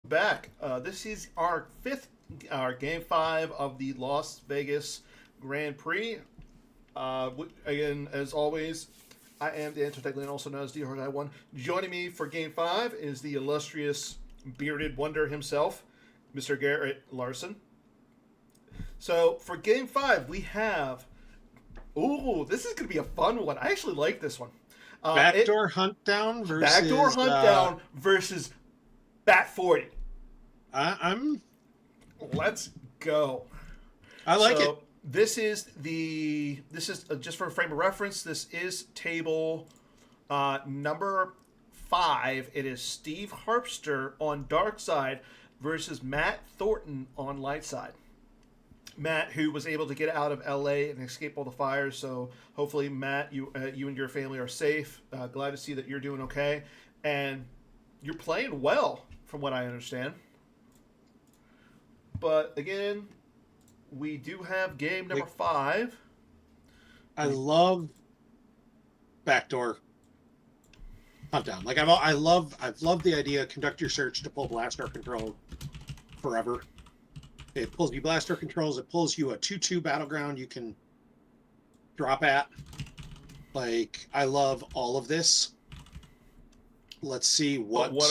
back. This is our game 5 of the Las Vegas Grand Prix. Again, as always, I am Dan Toteglian, also known as the Hard I1. Joining me for game 5 is the illustrious bearded wonder himself, Mr. Garrett Larson. So for game 5, we have. Ooh, this is going to be a fun one. I actually like this one. Backdoor Hunt Down versus Backdoor Hunt Down versus Bat 40. I'm. Let's go. I like it. This is just for a frame of reference. This is table number 5. It is Steve Harpster on dark side versus Matt Thornton on light side. Matt, who was able to get out of LA and escape all the fires, so hopefully, Matt, you and your family are safe. Glad to see that you're doing okay, and you're playing well, from what I understand. But again, we do have game number 5. I love Backdoor Hunt Down. I've loved the idea. Conduct your search to pull Blaster Control forever. It pulls you Blaster Controls. It pulls you a 2/2 battleground you can drop at. I love all of this. Let's see what. What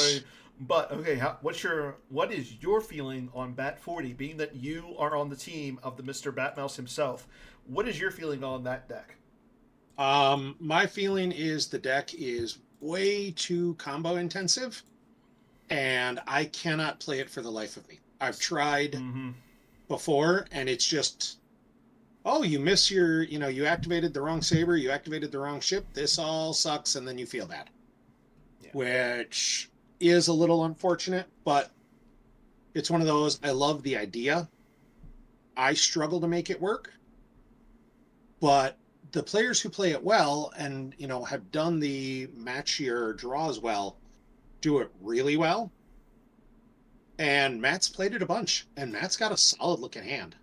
is your feeling on Bat 40? Being that you are on the team of the Mr. Batmouse himself, what is your feeling on that deck? My feeling is the deck is way too combo intensive, and I cannot play it for the life of me. I've tried before, and it's just, you miss you activated the wrong saber, you activated the wrong ship, this all sucks, and then you feel bad. Yeah. Which is a little unfortunate, but it's one of those, I love the idea. I struggle to make it work, but the players who play it well and, have done the matchier draws well, do it really well. And Matt's played it a bunch, and Matt's got a solid looking hand.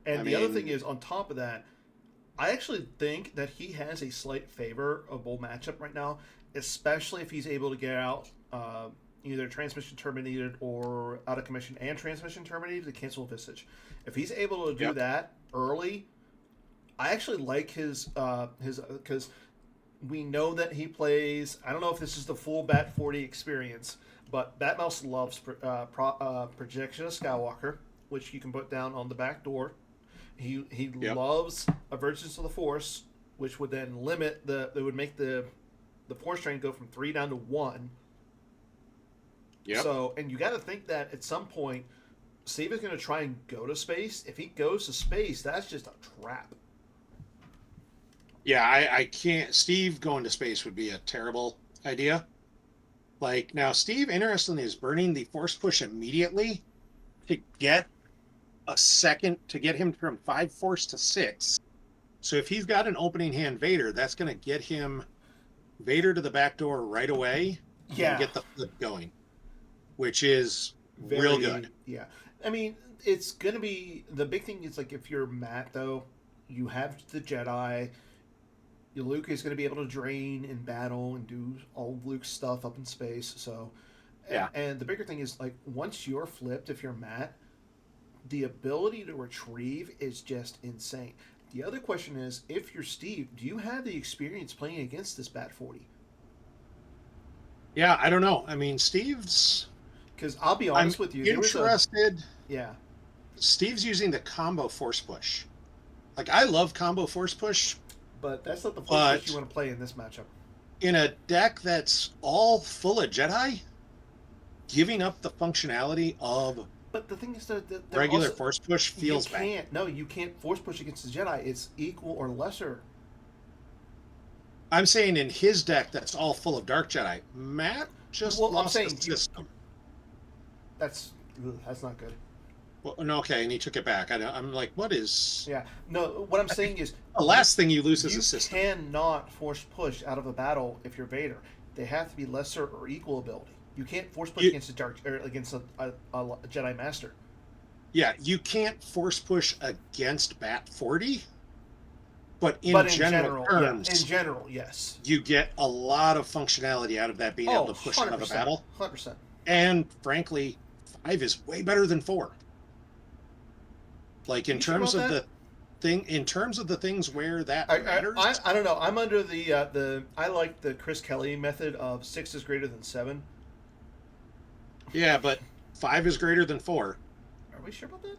And the other thing is, on top of that, I actually think that he has a slight favorable matchup right now, especially if he's able to get out either transmission terminated or out of commission and transmission terminated to cancel Visage. If he's able to do that early, I actually like his because we know that he plays. I don't know if this is the full Bat 40 experience, but Batmouse loves Projection of Skywalker, which you can put down on the back door. He loves Avergence of the Force, which would then limit it would make the Force train go from 3 down to 1. Yep. So, and you got to think that at some point, Steve is going to try and go to space. If he goes to space, that's just a trap. Yeah, I can't. Steve going to space would be a terrible idea. Now, Steve, interestingly, is burning the Force Push immediately to get a second, to get him from 5 Force to 6. So if he's got an opening hand Vader, that's going to get him Vader to the back door right away and get the flip going, which is real good. Yeah. I mean, it's going to be, the big thing is, if you're Matt, though, you have the Jedi. Luke is going to be able to drain in battle and do all of Luke's stuff up in space. So, and the bigger thing is, once you're flipped, if you're Matt, the ability to retrieve is just insane. The other question is, if you're Steve, do you have the experience playing against this Bat 40? Yeah, I don't know. I mean, Steve's... Because I'll be honest with you. Interested. Yeah. Steve's using the combo Force Push. I love combo Force Push. But that's not the Force Push you want to play in this matchup. In a deck that's all full of Jedi, giving up the functionality of... But the thing is that regular Force Push feels bad. You can't Force Push against the Jedi. It's equal or lesser. I'm saying in his deck that's all full of Dark Jedi. Matt just lost the system. That's not good. Well, no, okay, and he took it back. I'm like, what is... Yeah. No, what I'm saying is... The last thing you lose is a system. You cannot Force Push out of a battle if you're Vader. They have to be lesser or equal ability. You can't Force Push against a Jedi Master. Yeah, you can't Force Push against Bat 40, but in general terms... in general, yes. You get a lot of functionality out of that being able to push 100%, out of a battle. 100%. And frankly, 5 is way better than 4. Like Are in you sure terms about of that? the in terms of the things where that matters. I don't know. I'm under the I like the Chris Kelly method of 6 is greater than 7. Yeah, but 5 is greater than 4. Are we sure about that?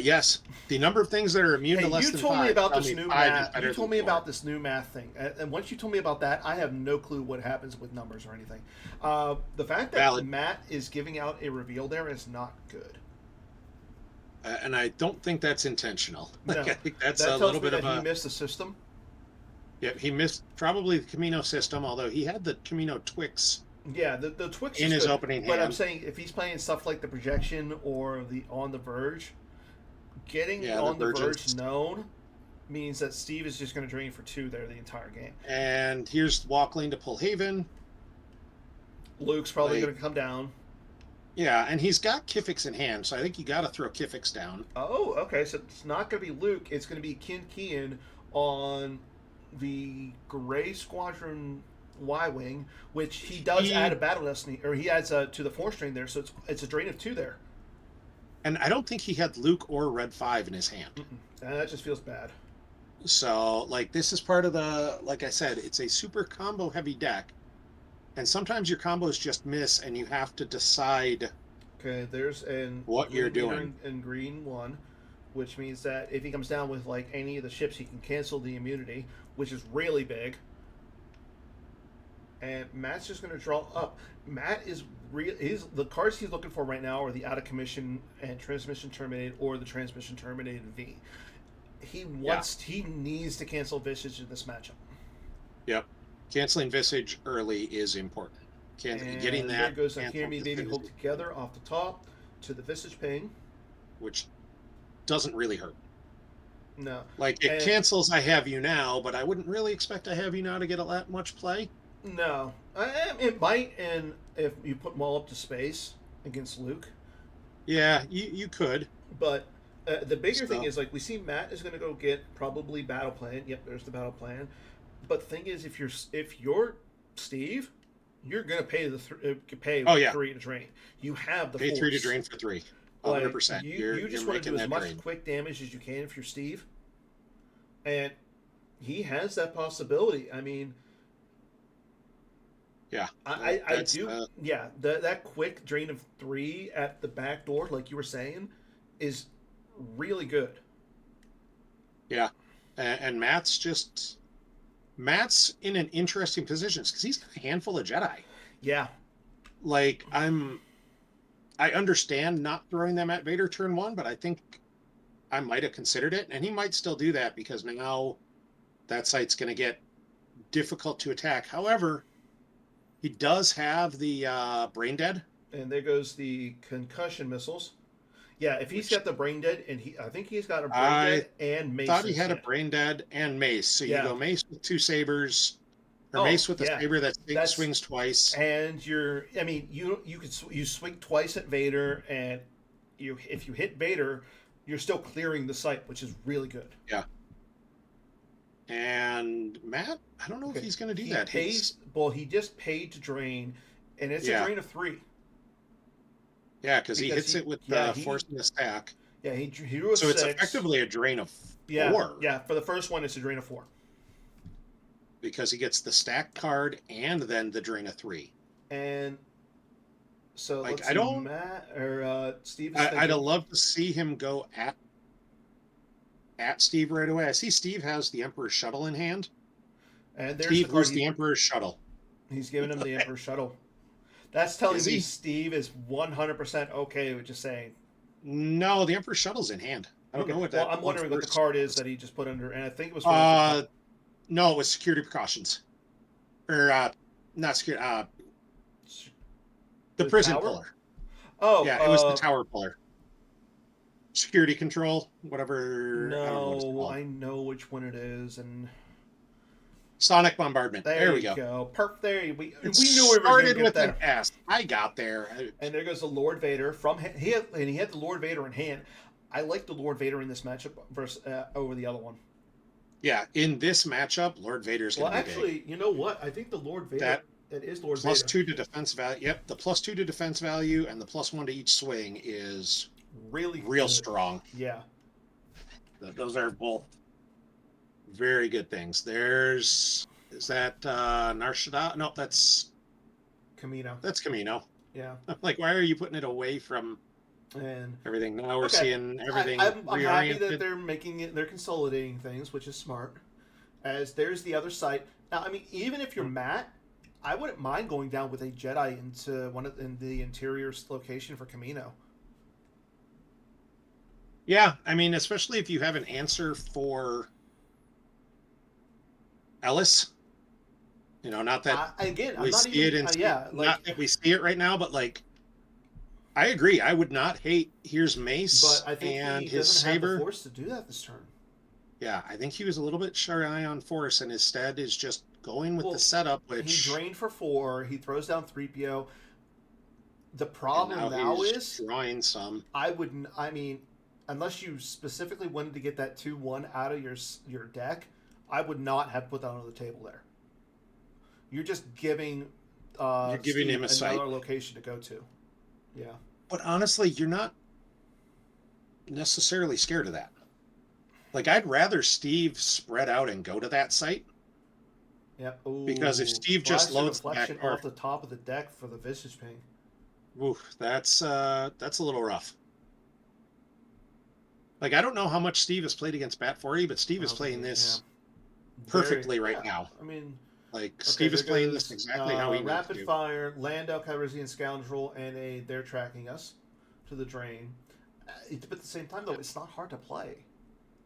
Yes, the number of things that are immune Hey, to less you than told me 5 about tell this me new 5 is math. You better than told me 4. about this new math thing, and once you told me about that, I have no clue what happens with numbers or anything. The fact that Valid. Matt is giving out a reveal there is not good. And I don't think that's intentional. Like I No, think that's that a tells little me bit that of he a missed the system. yeah. He missed probably the Camino system, although he had the Camino Twix Yeah, the Twix in is his good, opening but I'm hand. saying if he's playing stuff like the projection or the on the verge, getting Yeah, the on the verge Virgins. known means that Steve is just going to drain for 2 there the entire game. And here's Walkling to pull Haven. Luke's probably Like going to come down. yeah, and he's got Kifix in hand, so I think you got to throw Kifix down. Oh, okay. So it's not going to be Luke. It's going to be Kin Kian on the Gray Squadron Y wing, which he does add a He battle destiny, or he adds to the 4 strain there. So it's a drain of 2 there. and I don't think he had Luke or Red 5 in his hand. That just feels bad. So like this is part of the like I said, it's a super combo heavy deck. And sometimes your combos just miss and you have to decide Okay, there's an what you're green meter doing. and green 1, which means that if he comes down with like any of the ships, he can cancel the immunity, which is really big. And Matt's just going to draw up. Matt is real. The cards he's looking for right now are the out of commission and transmission terminated or the transmission terminated V. Yeah. He needs to cancel Visage in this matchup. Yep. Canceling Visage early is important. Getting And there that goes a Hear canceled Me as Baby soon as Hold Together off the top to the Visage ping. which doesn't really hurt. No. Like it And cancels I have you now, but I wouldn't really expect I have you now to get a lot much play. no. It might, and if you put Maul up to space against Luke. Yeah, you could. But the bigger thing So is, like, we see Matt is going to go get probably battle plan. Yep, there's the battle plan. But the thing is, if you're Steve, you're going to pay pay oh yeah. 3 to drain. You have the Pay 3 to force. drain for 3. Like 100%. you just You're want to making do as that much drain. quick damage as you can if you're Steve, and he has that possibility. I mean, Yeah. I do. Yeah, that quick drain of 3 at the back door, like you were saying, is really good. Yeah. And Matt's in an interesting position because he's got a handful of Jedi. Yeah, Like I understand not throwing them at Vader turn 1, but I think I might have considered it, and he might still do that because now that site's going to get difficult to attack. However, he does have the brain dead, and there goes the concussion missiles. Yeah, if he's got the brain dead, and I think he's got a brain I dead and mace. thought he had a brain dead and mace. So you Yeah. go mace with 2 sabers, or Oh, mace with a yeah. saber that That's- swings twice. And I mean, you swing twice at Vader, and if you hit Vader, you're still clearing the site, which is really good. Yeah. And Matt, I don't know if he's going to do that. He just paid to drain, and it's a drain of 3. Yeah, because he hits it with forcing the stack. Yeah, he drew a so 6. it's effectively a drain of 4. Yeah, for the first one, it's a drain of 4. Because he gets the stack card and then the drain of 3. And so like let's see, I don't, Matt or Steve. I'd love to see him go at Steve right away. I see Steve has the Emperor's Shuttle in hand. And there's Steve was the Emperor's Shuttle. He's giving him the Emperor's Shuttle. That's telling me Steve is 100% okay with just saying. No, the Emperor's Shuttle's in hand. I don't know what that. Well, I'm wondering what the card is that he just put under, and I think it was. No, it was security precautions, or not security. The prison tower? puller. Oh, yeah, it was the tower puller. Security control, whatever. No, I know which one it is, and sonic bombardment. There we go. Perfect. There we knew we were started with an S. I got there. And there goes the Lord Vader he had the Lord Vader in hand. I like the Lord Vader in this matchup versus over the other one. Yeah, in this matchup, Lord Vader's going to be actually, big. You know what? I think the Lord Vader. It is Lord Plus Vader. 2 to defense value. Yep, the plus 2 to defense value and the plus 1 to each swing is Really real good. strong. Yeah. Those are both very good things. Is that Narshada? No, that's Camino. Camino. Yeah. I'm like, why are you putting it away from And everything? Now we're okay, seeing everything I'm happy that reoriented. they're making it. They're consolidating things, which is smart. As there's the other side. Now, I mean, even if you're Matt, I wouldn't mind going down with a Jedi into in the interior location for Camino. Yeah, I mean, especially if you have an answer for Ellis. Not that I'm we not see it even. in Yeah, like, not that we see it right now, but like I agree. I would not hate here's but Mace I think and he his doesn't have the saber. force to do that this turn. Yeah, I think he was a little bit shy on force and instead is just going with the Well, setup, he which drained for 4. He throws down 3PO. The and problem now now he's is drawing some. I wouldn't. I mean, unless you specifically wanted to get that 2-1 out of your deck, I would not have put that on the table there. You're just giving You're giving Steve him a sight. another location to go to. Yeah. But honestly, you're not necessarily scared of that. Like I'd rather Steve spread out and go to that site Yeah. because if Ooh, Steve just Blaster loads the back Deflection door, off the top of the deck for the Visage Ping. that's a little rough. Like I don't know how much Steve has played against Bat 40, but Steve is playing this perfectly right now. I mean, Like okay, Steve is there playing this goes exactly how he needs Rapid to. Fire, Lando Calrissian Scoundrel, and they're tracking us to the drain. But at the same time, though, it's not hard to play.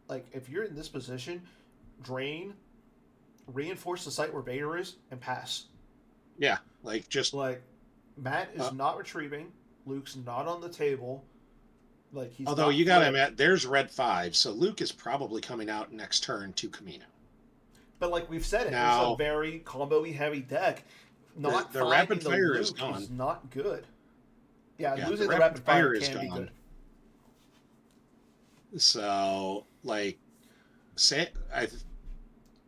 Like, if you're in this position, drain, reinforce the site where Vader is, and pass. Yeah, like just Like, Matt is not retrieving. Luke's not on the table. Like, he's although not you got him flipped. at there's red 5, so Luke is probably coming out next turn to Camino. But like we've said, it is a Now very combo-y heavy deck. Not the finding rapid the fire Luke is gone. not good. Yeah, Yeah, losing the rapid fire is can be gone. good. So like say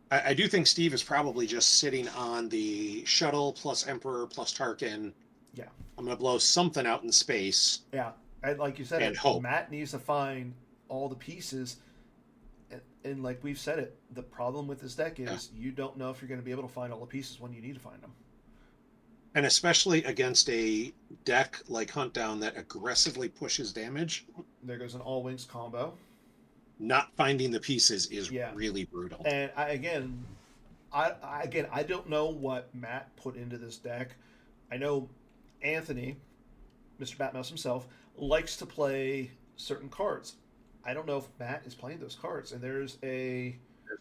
I do think Steve is probably just sitting on the shuttle plus Emperor plus Tarkin. Yeah. I'm gonna blow something out in space. Yeah, and like you said, And hope. Matt needs to find all the pieces. And like we've said it, the problem with this deck is you don't know if you're going to be able to find all the pieces when you need to find them. And especially against a deck like Hunt Down that aggressively pushes damage. There goes an all wings combo. Not finding the pieces is really brutal. And I don't know what Matt put into this deck. I know Anthony, Mr. Batmouse himself, likes to play certain cards. I don't know if Matt is playing those cards. And there's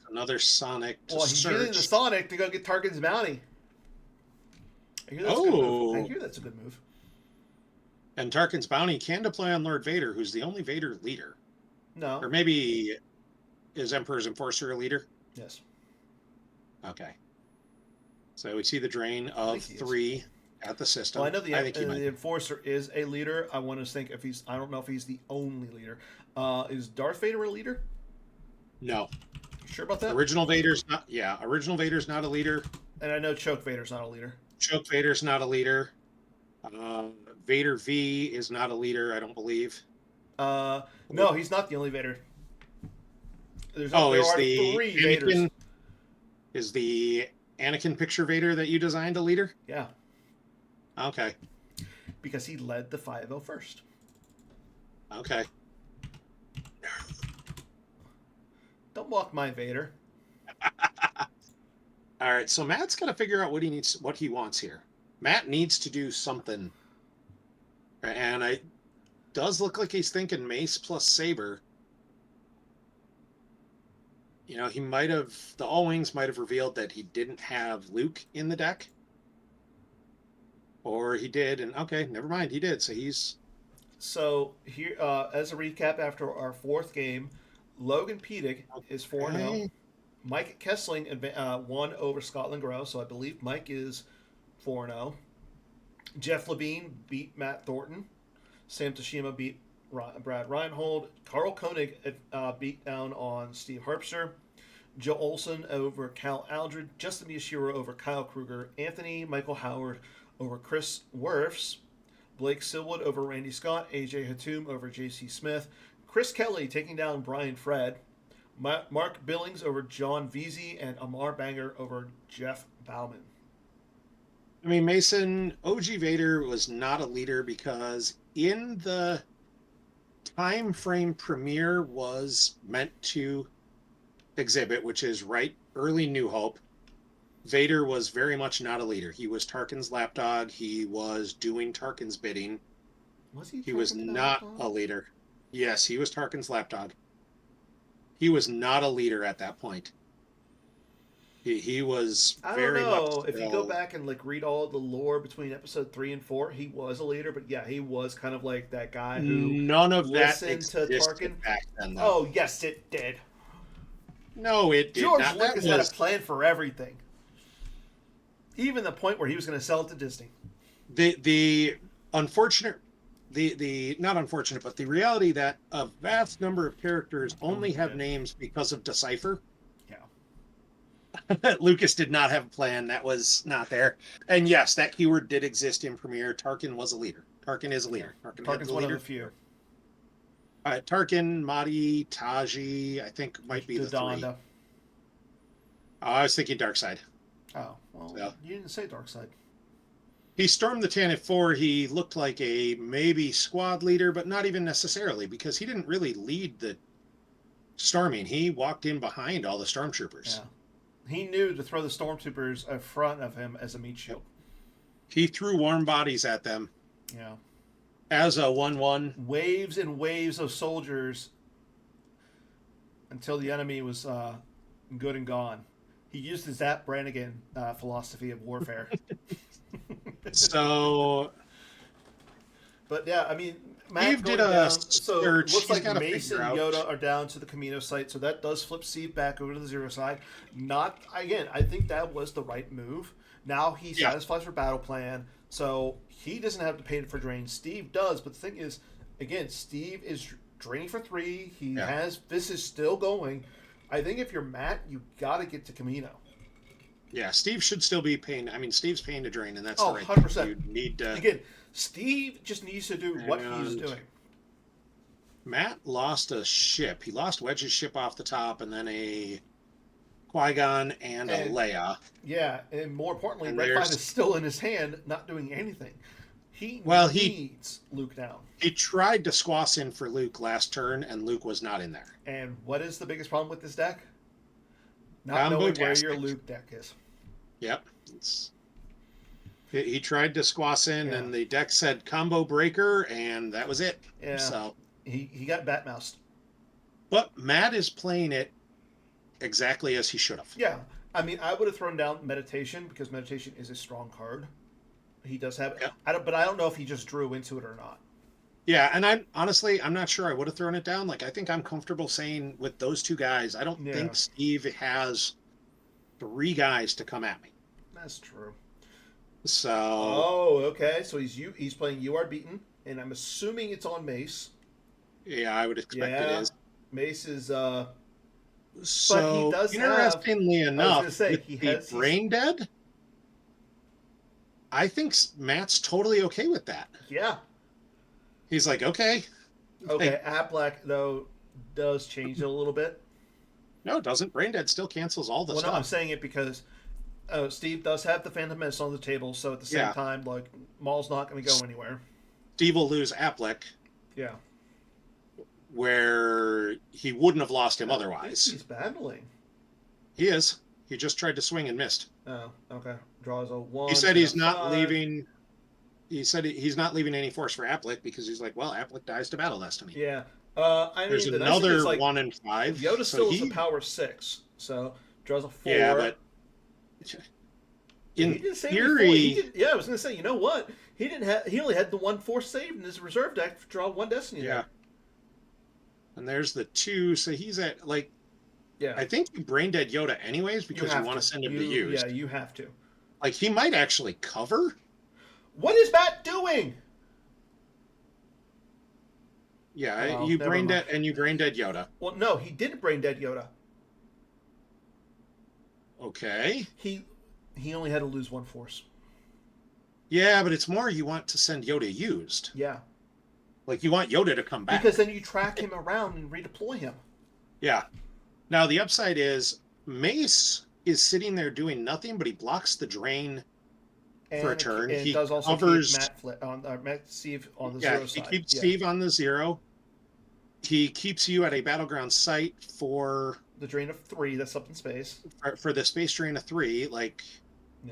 another Sonic to he's search. using the Sonic to go get Tarkin's bounty. I hear that's a good move. And Tarkin's bounty can deploy on Lord Vader, who's the only Vader leader. No. Or maybe is Emperor's Enforcer a leader? Yes. Okay. So we see the drain of 3 at the system. Well, I know the Enforcer is a leader. I want to think I don't know if he's the only leader. Is Darth Vader a leader? No. You sure about that? Original Vader's not. Yeah, Original Vader's not a leader. And I know Choke Vader's not a leader. Choke Vader's not a leader. Vader V is not a leader, I don't believe. No, he's not the only Vader. There are 3 Vaders. Is the Anakin picture Vader that you designed a leader? Yeah. Okay. Because he led the 5-0 first. Okay. Don't mock my Vader. All right, so Matt's got to figure out what he wants here. Matt needs to do something, and it does look like he's thinking Mace plus Saber. He might have the All Wings might have revealed that he didn't have Luke in the deck, or he did, and okay, never mind, he did. So here, as a recap, after our 4th game, Logan Pedig is 4-0. Mike Kessling won over Scotland Grow, so I believe Mike is 4-0. Jeff Levine beat Matt Thornton. Sam Toshima beat Brad Reinhold. Carl Koenig beat down on Steve Harpster. Joe Olson over Cal Aldred, Justin Miyashiro over Kyle Kruger, Anthony Michael Howard over Chris Werfs, Blake Silwood over Randy Scott, AJ Hatum over JC Smith, Chris Kelly taking down Brian Fred, Mark Billings over John Veazey, and Amar Banger over Jeff Bauman. I mean, Mason, OG Vader was not a leader because in the time frame Premiere was meant to exhibit, which is right early New Hope, Vader was very much not a leader. He was Tarkin's lapdog. He was doing Tarkin's bidding. Was he? He was not a leader. Yes, he was Tarkin's lapdog. He was not a leader at that point. He was very much. I don't know. If you go back and like read all the lore between episode 3 and 4, he was a leader, but yeah, he was kind of like that guy who none of that listened to Tarkin. Back then, though. Oh yes, it did. No, it did George not. Lucas had a plan for everything, even the point where he was going to sell it to Disney. The unfortunate, the not unfortunate, but the reality that a vast number of characters only have names because of Decipher. Lucas did not have a plan. That was not there. And yes, that keyword did exist in Premiere. Tarkin was a leader. Tarkin is a leader. Tarkin's one of the few. Tarkin, Mahdi, Taji, I think might be the three. I was thinking Darkseid. Oh, well, so, you didn't say Darkseid. He stormed the Tantive 4. He looked like a maybe squad leader, but not even necessarily, because he didn't really lead the storming. He walked in behind all the stormtroopers. Yeah. He knew to throw the stormtroopers in front of him as a meat shield. He threw warm bodies at them. Yeah. As a 1-1. Waves and waves of soldiers until the enemy was good and gone. He used his Zap Brannigan philosophy of warfare. So... But yeah, I mean... Steve did a search. So it looks like Mason and Yoda are down to the Camino site, so that does flip Steve back over to the Zero side. Not again. I think that was the right move. Now he satisfies for battle plan, so he doesn't have to pay for drain. Steve does, but the thing is, again, Steve is draining for 3. He has this is still going. I think if you're Matt, you got to get to Camino. Yeah, Steve should still be paying. I mean, Steve's paying to drain, and that's the right 100%. You need to again. Steve just needs to do what he's doing. Matt lost a ship. He lost Wedge's ship off the top, and then a Qui-Gon and a Leia. Yeah, and more importantly, Red 5 is still in his hand, not doing anything. He needs Luke down. He tried to squash in for Luke last turn, and Luke was not in there. And what is the biggest problem with this deck? Not knowing where your Luke deck is. Yep. He tried to squash in, and the deck said combo breaker, and that was it. Yeah. So he got bat-moused. But Matt is playing it exactly as he should have. Yeah. I mean, I would have thrown down Meditation, because Meditation is a strong card. He does have it. Yeah. But I don't know if he just drew into it or not. Yeah, and I'm not sure I would have thrown it down. Like, I think I'm comfortable saying with those two guys, I don't think Steve has 3 guys to come at me. That's true. So. Oh, okay. So he's playing You Are Beaten, and I'm assuming it's on Mace. Yeah, I would expect it is. Mace is. So but he does interestingly enough, I was gonna say, he's Brain Dead. I think Matt's totally okay with that. Yeah. He's like, okay. Okay, Affleck though does change it a little bit. No, it doesn't. Brain Dead still cancels all the stuff. No, I'm saying it because. Steve does have the Phantom Menace on the table, so at the same time, like, Maul's not going to go anywhere. Steve will lose Affleck. Yeah. Where he wouldn't have lost him otherwise. He's battling. He is. He just tried to swing and missed. Oh, okay. Draws a 1. He said he's not leaving. He said he's not leaving any force for Affleck because he's like, well, Affleck dies to battle destiny. Yeah. There's another 1 and 5. Yoda still is a power 6, so draws a 4. Yeah, but. In theory, I was going to say, you know what? He only had the 1 force saved in his reserve deck to draw 1 destiny. Yeah. Deck. And there's the 2, so he's at like. Yeah. I think you brain dead Yoda anyways because you want to send him to use. Yeah, you have to. Like he might actually cover. What is Matt doing? Yeah, you brain dead Yoda. Well, no, he didn't brain dead Yoda. Okay. He only had to lose one force. Yeah, but it's more you want to send Yoda used. Yeah. Like you want Yoda to come back. Because then you track him around and redeploy him. Yeah. Now the upside is Mace is sitting there doing nothing, but he blocks the drain for a turn. And He does also covers keep Matt Steve on the yeah, zero he side. keeps Yeah. Steve on the 0. He keeps you at a battleground site for the drain of 3 that's up in space. For the space drain of 3. Like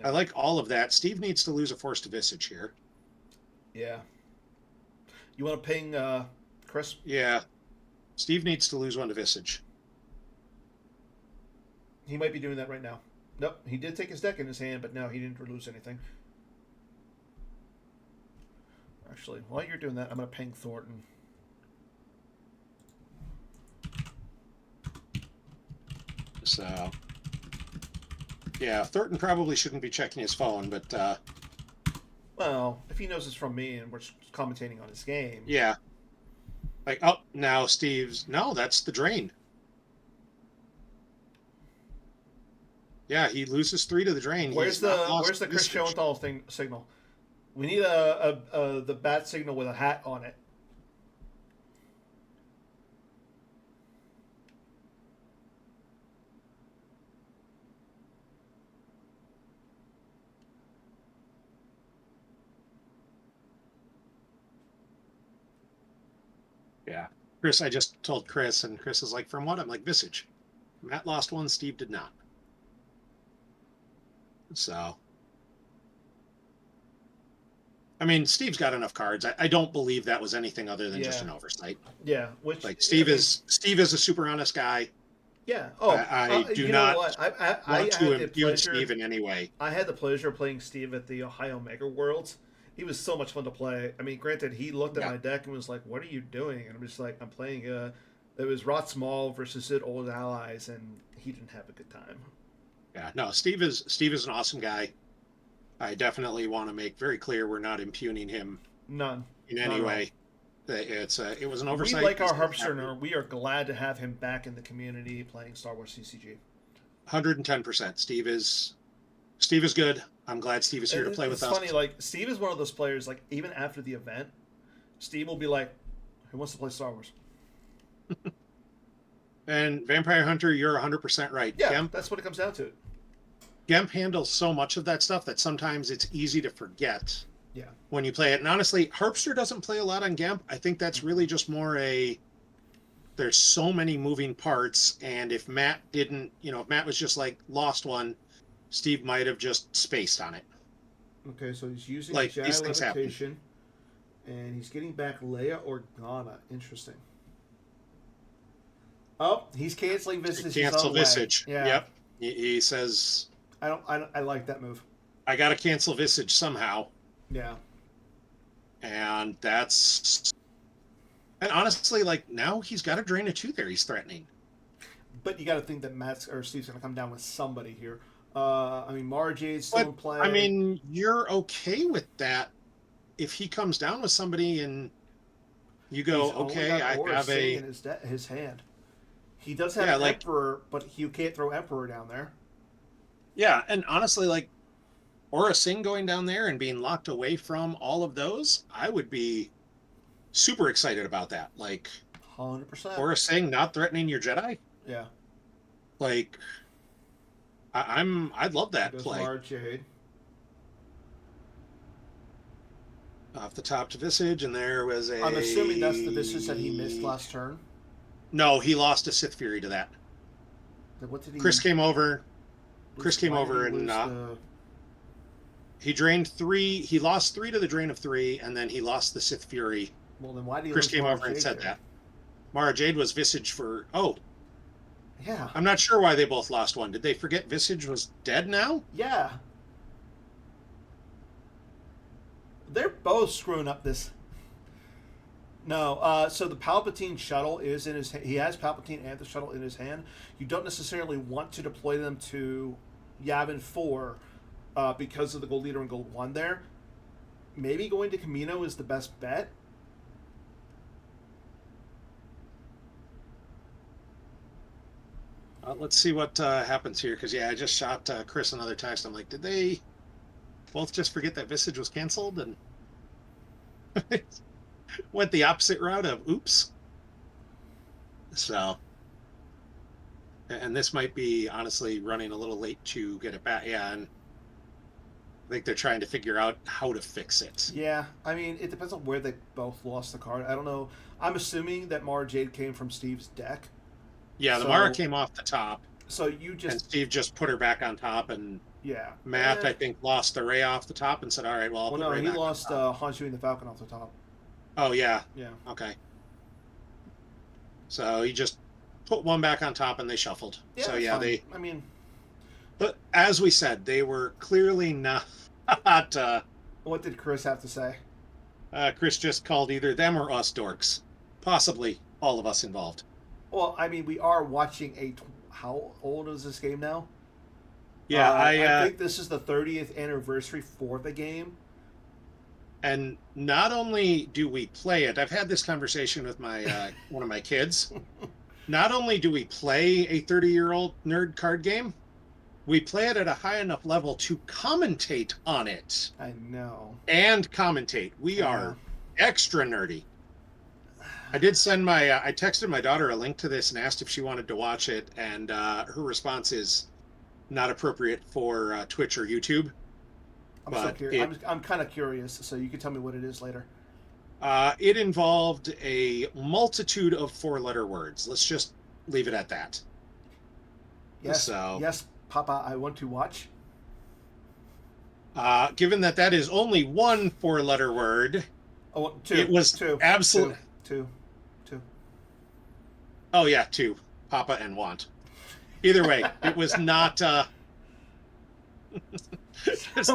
I like all of that. Steve needs to lose a force to Visage here. Yeah. You want to ping Chris? Yeah. Steve needs to lose one to Visage. He might be doing that right now. Nope, he did take his deck in his hand, but no, he didn't lose anything. Actually, while you're doing that, I'm going to ping Thornton. So, yeah, Thornton probably shouldn't be checking his phone, but... well, if he knows it's from me and we're commentating on his game... Yeah. Like, oh, now Steve's... No, that's the drain. Yeah, he loses 3 to the drain. Where's the Chris Schoenthal signal? We need the bat signal with a hat on it. Yeah. Chris, I just told Chris, and Chris is like, from what? I'm like, Visage. Matt lost 1, Steve did not. So, I mean, Steve's got enough cards. I don't believe that was anything other than just an oversight. Yeah, which like Steve is a super honest guy. Yeah. Oh, I do not want to impugn Steve in any way. I had the pleasure of playing Steve at the Ohio Mega Worlds. He was so much fun to play. I mean, granted, he looked at my deck and was like, "What are you doing?" And I'm just like, "I'm playing." It was Rot Small versus Sid Old Allies, and he didn't have a good time. Yeah, no, Steve is an awesome guy. I definitely want to make very clear we're not impugning him. None. In any way. It was an oversight. We like our Harpster, and we are glad to have him back in the community playing Star Wars CCG. 110%. Steve is good. I'm glad Steve is here to play with us. It's funny, like Steve is one of those players. Like even after the event, Steve will be like, "Who wants to play Star Wars?" And Vampire Hunter, you're 100% right. Yeah, Gemp, that's what it comes down to. Gemp handles so much of that stuff that sometimes it's easy to forget. Yeah. When you play it. And honestly, Harpster doesn't play a lot on Gemp. I think that's really just more there's so many moving parts, and if Matt didn't, if Matt was just like lost one, Steve might have just spaced on it. Okay, so he's using like Jedi Levitation, and he's getting back Leia Organa. Interesting. Oh, he's canceling Visage. Cancel Visage. Yeah. Yep. He says, I like that move. I got to cancel Visage somehow. Yeah. And honestly, like now he's got a drain of 2 there. He's threatening. But you got to think that Steve's going to come down with somebody here. I mean, Mara Jade's still in play. I mean, you're okay with that if he comes down with somebody and you go, okay, I have in his hand. He does have Emperor, but you can't throw Emperor down there. Yeah, and honestly, like Aura Singh going down there and being locked away from all of those, I would be super excited about that. Like 100%. Aura Singh not threatening your Jedi. Yeah. Like I'd love that play. Mara Jade. Off the top to Visage, and there was I'm assuming that's the Visage that he missed last turn. No, he lost a Sith Fury to that. What did he? Chris came over. And he drained 3. He lost 3 to the drain of 3, and then he lost the Sith Fury. Well, then why did Chris came over and said that? Mara Jade was Visage for. Oh. Yeah. I'm not sure why they both lost one. Did they forget Visage was dead now? Yeah. They're both screwing up this. No, so the Palpatine shuttle is in his. He has Palpatine and the shuttle in his hand. You don't necessarily want to deploy them to Yavin 4 because of the Gold Leader and Gold 1 there. Maybe going to Camino is the best bet. Let's see what happens here, because yeah, I just shot Chris another text. I'm like, did they both just forget that Visage was canceled and went the opposite route of oops? So, and this might be honestly running a little late to get it back. Yeah, and I think they're trying to figure out how to fix it. Yeah, I mean, it depends on where they both lost the card. I don't know. I'm assuming that Mara Jade came from Steve's deck. Yeah, the Mara came off the top, So you and just Steve just put her back on top, and yeah. Matt, I think, lost the Ray off the top and said, all right, well, I'll Well, put no, Ray he back lost on top. Hanju and the Falcon off the top. Oh, yeah. Yeah. Okay. So he just put one back on top and they shuffled. Yeah, So, yeah, fine. I mean, but as we said, they were clearly not. what did Chris have to say? Chris just called either them or us dorks. Possibly all of us involved. Well, I mean, we are watching a. How old is this game now? Yeah, I think this is the 30th anniversary for the game. And not only do we play it, I've had this conversation with my one of my kids. Not only do we play a 30-year-old nerd card game, we play it at a high enough level to commentate on it. I know. And commentate. We are extra nerdy. I did send I texted my daughter a link to this and asked if she wanted to watch it, and her response is not appropriate for Twitch or YouTube. I'm so curious. I'm kind of curious, so you can tell me what it is later. It involved a multitude of four-letter words. Let's just leave it at that. Yes, yes, Papa, I want to watch. Given that is only one four-letter word, two. It was absolutely two. Oh yeah, two. Papa and want. Either way, it was not. Just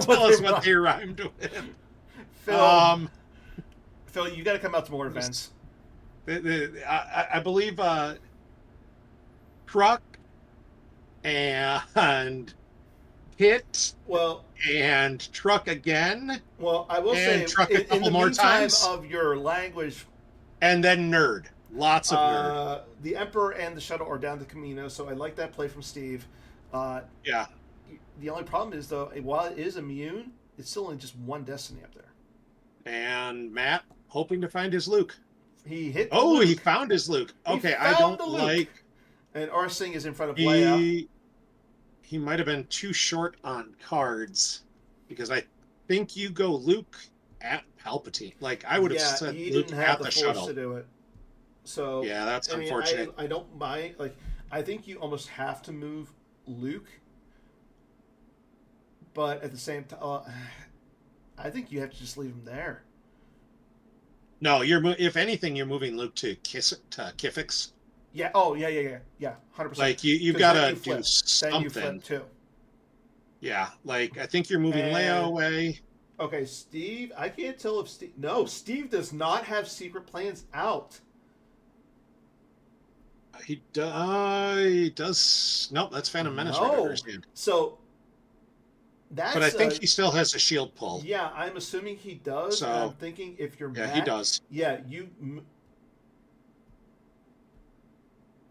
tell us what they rhymed with. Phil, you got to come out to more events. I believe truck and hit. Well, and truck again. Well, I will say, truck a couple more times of your language, and then nerd. Lots of nerd. The Emperor and the Shuttle are down to Camino, so I like that play from Steve. Yeah. The only problem is, though, while it is immune, it's still only just one Destiny up there. And Matt hoping to find his Luke. He hit. He found his Luke. Okay, I don't like. And Arsing is in front of Leia. He might have been too short on cards because I think you go Luke at Palpatine. Like I would have said Luke at the shuttle to do it. So yeah, that's unfortunate. I don't mind. Like I think you almost have to move Luke, but at the same time, I think you have to just leave him there. No, if anything, you're moving Luke to Kiffix. Yeah. Oh, yeah. 100%. Like you've got to do something. Then you flip too. Yeah, like I think you're moving Leia away. Okay, Steve. I can't tell if Steve. No, Steve does not have secret plans out. He does. Nope, that's Phantom Menace. No. So. But I think he still has a shield pull. Yeah, I'm assuming he does. So, and I'm thinking if you're he does. Yeah, you.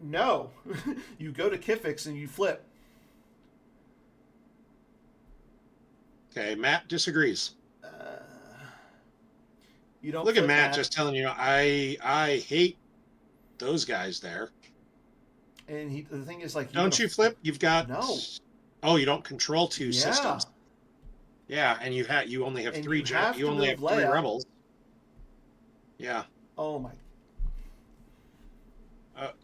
No, you go to Kiffix and you flip. Okay, Matt disagrees. You don't look at Matt just telling you. I hate those guys there. And the thing is, like, don't you flip? You've got no. Oh, you don't control two systems. Yeah, and you only have three. You only have three rebels. Yeah. Oh my.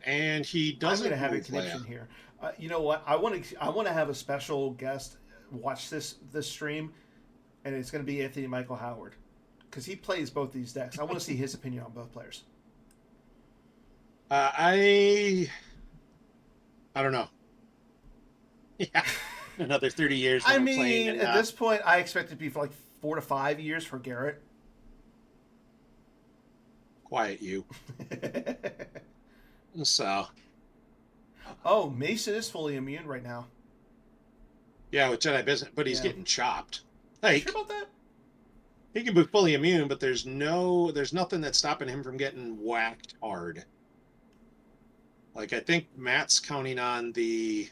And he doesn't. I'm gonna have a connection here. You know what? I want to have a special guest watch this stream, and it's going to be Anthony Michael Howard, because he plays both these decks. I want to see his opinion on both players. I don't know. Yeah, another 30 years. I mean, at this point, I expect it to be for like 4 to 5 years for Garrett. Quiet you. So. Oh, Mason is fully immune right now. Yeah, with Jedi Business, but he's getting chopped. Like, sure about that? He can be fully immune, but there's nothing that's stopping him from getting whacked hard. Like, I think Matt's counting on the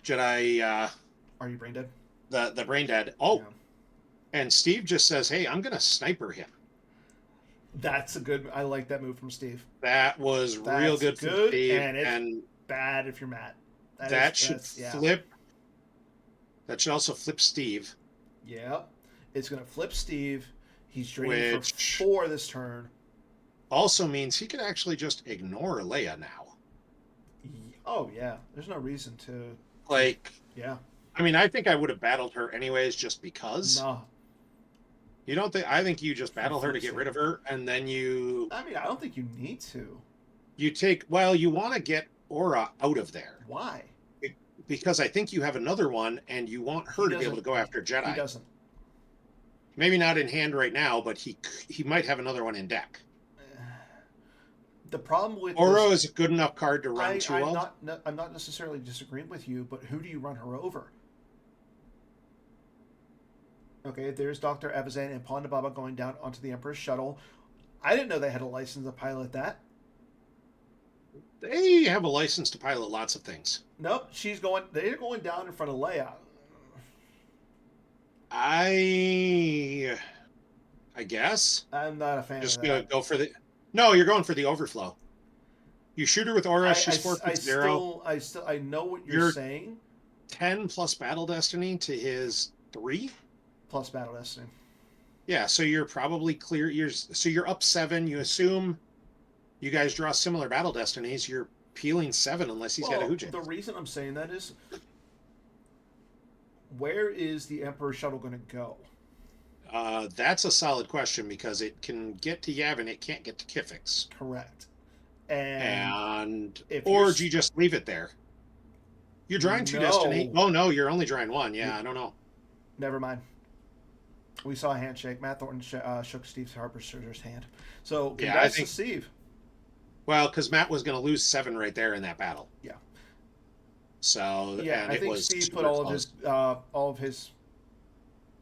Jedi, Are you brain dead? the brain dead. Oh, Yeah. and Steve just says, "Hey, I'm gonna sniper him." That's a good. I like that move from Steve. That was real That's good from good, Steve, and it's and bad if you're Matt. that should That's yeah. flip. That should also flip Steve, Yeah, it's gonna flip Steve. He's draining for which 4 this turn. also means he could actually just ignore Leia now. Oh yeah, there's no reason to. Like, Yeah. I mean, I think I would have battled her anyways, just because. No. You don't think? I think you just battle her to get rid of her, and then I mean, I don't think you need to. you take. Well, you want to get Aura out of there Why? because I think you have another one, and you want her to be able to go after Jedi. He doesn't. Maybe not in hand right now, but he might have another one in deck. The problem with Aura is a good enough card to run I'm not necessarily disagreeing with you, but who do you run her over? Okay, there's Dr. Evazan and Ponda Baba going down onto the Emperor's shuttle. I didn't know they had a license to pilot that. They have a license to pilot lots of things. Nope, they're going down in front of Leia. I guess. I'm not a fan Just of that. go for the. No, you're going for the overflow. You shoot her with Aura. She's 4.0. I know what you're saying. 10 plus Battle Destiny to his 3 plus Battle Destiny. Yeah, so you're probably clear. You're up 7. You assume you guys draw similar Battle Destinies. You're peeling 7 unless he's got a Hujin. The reason I'm saying that is, where is the Emperor shuttle going to go? That's a solid question because it can get to Yavin, it can't get to Kifix. Correct. Do you just leave it there? You're drawing 2 Destiny. Oh no, you're only drawing 1. Yeah, I don't know. Never mind. We saw a handshake. Matt Thornton shook Steve Harpster's hand. So congrats to Steve. Well, because Matt was going to lose 7 right there in that battle. Yeah. So yeah, I think Steve put all of his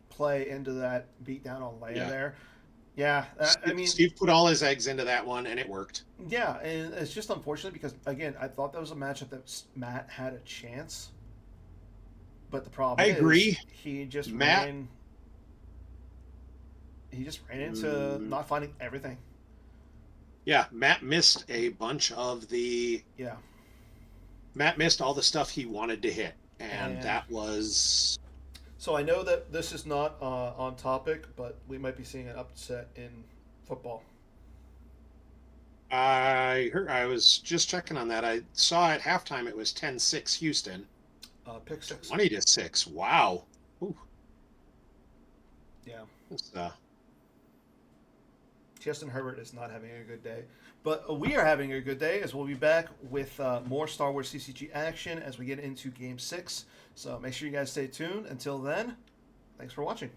play into that beatdown on Leia there. Yeah, Steve put all his eggs into that one, and it worked. Yeah, and it's just unfortunate because again, I thought that was a matchup that Matt had a chance, but the problem is, agree. He just ran into not finding everything. Yeah, Matt missed a bunch of the. Yeah. Matt missed all the stuff he wanted to hit, and that was. So I know that this is not on topic, but we might be seeing an upset in football. I was just checking on that. I saw at halftime it was 10-6 Houston. Pick 6. 20-6. Wow. Ooh. Yeah. Justin Herbert is not having a good day. But we are having a good day as we'll be back with more Star Wars CCG action as we get into Game 6. So make sure you guys stay tuned. Until then, thanks for watching.